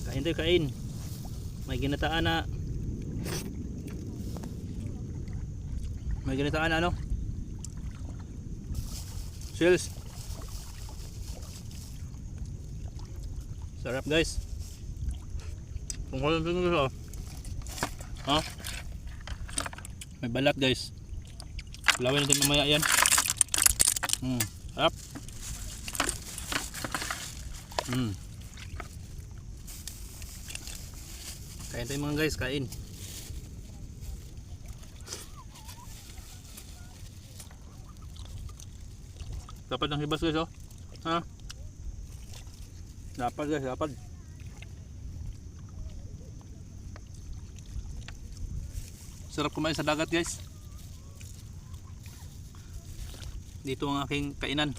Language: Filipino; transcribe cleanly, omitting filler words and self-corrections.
Kain tayo, kain. May ginataan na. May ginataan na ano? Shells. Sarap guys. Kung walang tingin guys, ha? May balat guys. Lawin natin mamaya yan. Sarap. Kain tayo mga guys, kain. Dapat ng hibas guys, oh. Ha? Dapat guys, dapat. Sarap kumain sa dagat guys. Dito ang aking kainan.